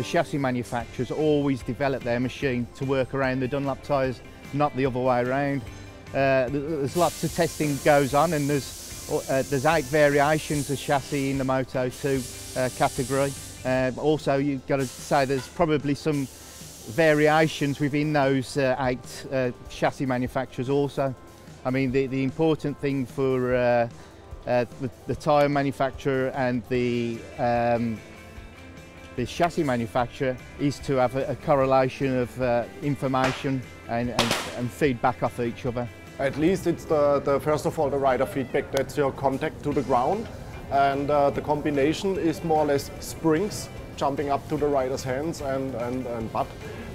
the chassis manufacturers always develop their machine to work around the Dunlop tyres, not the other way around. There's lots of testing goes on, and there's 8 variations of chassis in the Moto2 category. Also, you've got to say there's probably some variations within those 8 chassis manufacturers also. I mean, the important thing for the tyre manufacturer and the chassis manufacturer is to have a correlation of information and feedback off each other. At least it's first of all the rider feedback, that's your contact to the ground, and the combination is more or less springs jumping up to the rider's hands and butt.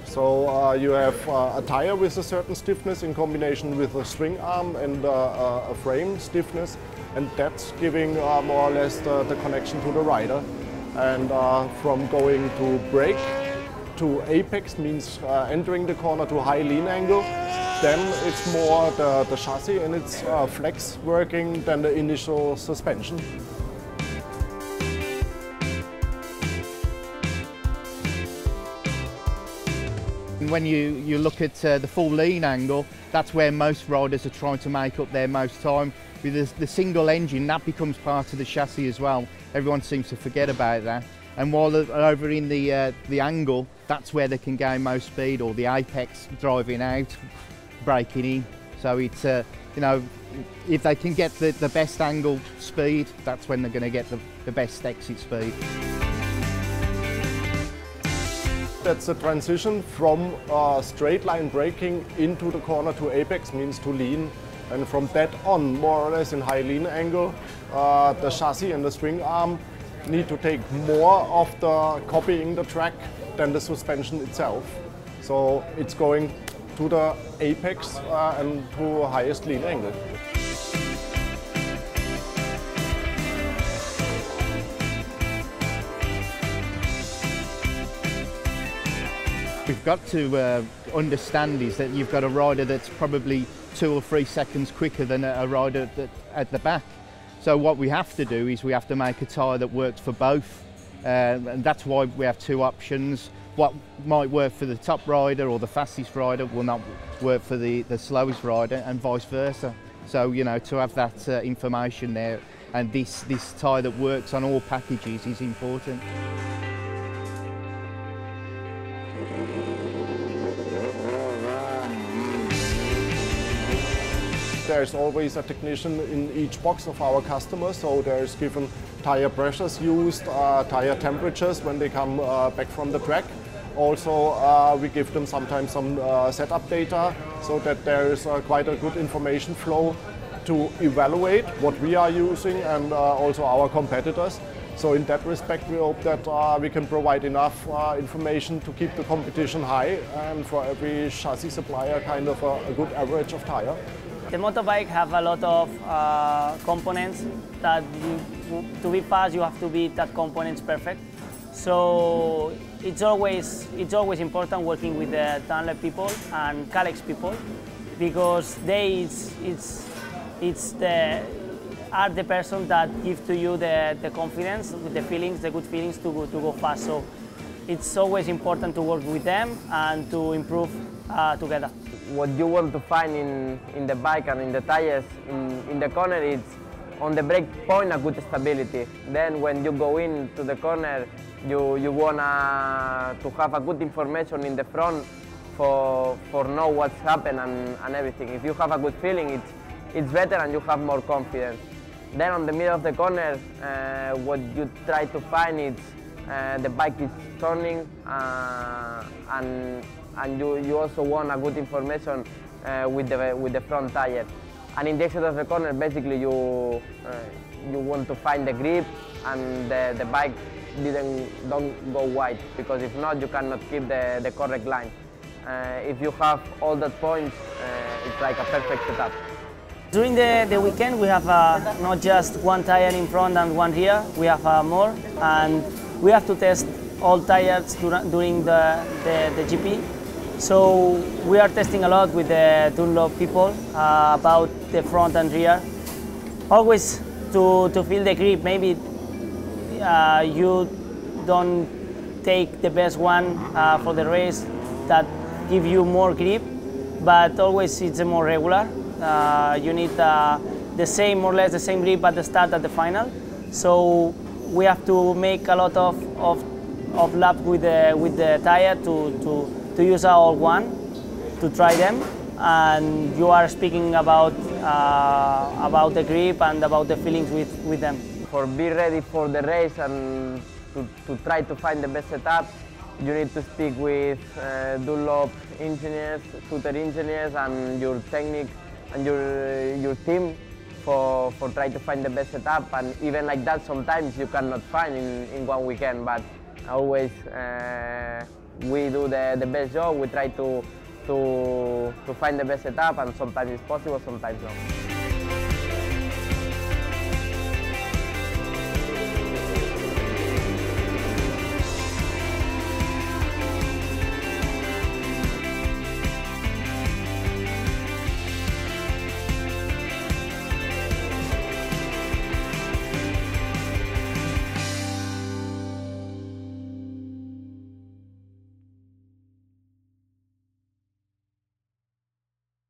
So you have a tire with a certain stiffness in combination with a swing arm and a frame stiffness, and that's giving more or less the connection to the rider. And from going to brake to apex means entering the corner to high lean angle. Then it's more the chassis and its flex working than the initial suspension. When you look at the full lean angle, that's where most riders are trying to make up their most time. With the single engine, that becomes part of the chassis as well. Everyone seems to forget about that. And while they're over in the angle, that's where they can gain most speed, or the apex driving out, braking in. So it's, you know, if they can get the best angle speed, that's when they're going to get the best exit speed. That's the transition from straight line braking into the corner to apex, means to lean. And from that on, more or less in high lean angle, the chassis and the swing arm need to take more of the copying the track than the suspension itself. So it's going to the apex and to highest lean angle. We've got to understand is that you've got a rider that's probably 2 or 3 seconds quicker than a rider at the back. So what we have to do is we have to make a tyre that works for both, and that's why we have 2 options. What might work for the top rider or the fastest rider will not work for the slowest rider, and vice versa. So, you know, to have that information there, and this tyre that works on all packages is important. There's always a technician in each box of our customers, so there's given tire pressures used, tire temperatures when they come back from the track. Also, we give them sometimes some setup data, so that there is quite a good information flow to evaluate what we are using and also our competitors. So in that respect, we hope that we can provide enough information to keep the competition high, and for every chassis supplier kind of a good average of tire. The motorbike have a lot of components that to be fast you have to be that components perfect. So it's always important working with the Dunlop people and Kalex people, because they are the person that give to you the confidence, with the feelings, the good feelings to go fast. So it's always important to work with them and to improve together. What you want to find in the bike and in the tires in the corner is on the brake point a good stability. Then when you go into the corner, you want to have a good information in the front for know what's happened and everything. If you have a good feeling, it's better and you have more confidence. Then on the middle of the corner, what you try to find is the bike is turning and you also want a good information with the front tire. And in the exit of the corner, basically you want to find the grip and the bike don't go wide, because if not, you cannot keep the correct line. If you have all that points, it's like a perfect setup. During the weekend, we have not just one tire in front and one rear, we have more, and we have to test all tires during the GP. So we are testing a lot with the Dunlop people about the front and rear. Always to feel the grip. Maybe you don't take the best one for the race that give you more grip, but always it's more regular. You need the same, more or less the same grip at the start at the final. So we have to make a lot of laps with the tire to use our old one, to try them. And you are speaking about the grip and about the feelings with them. For be ready for the race and to try to find the best setup, you need to speak with Dunlop engineers, scooter engineers, and your technique and your team for try to find the best setup. And even like that, sometimes you cannot find in one weekend. But always we do the best job. We try to find the best setup, and sometimes it's possible, sometimes not.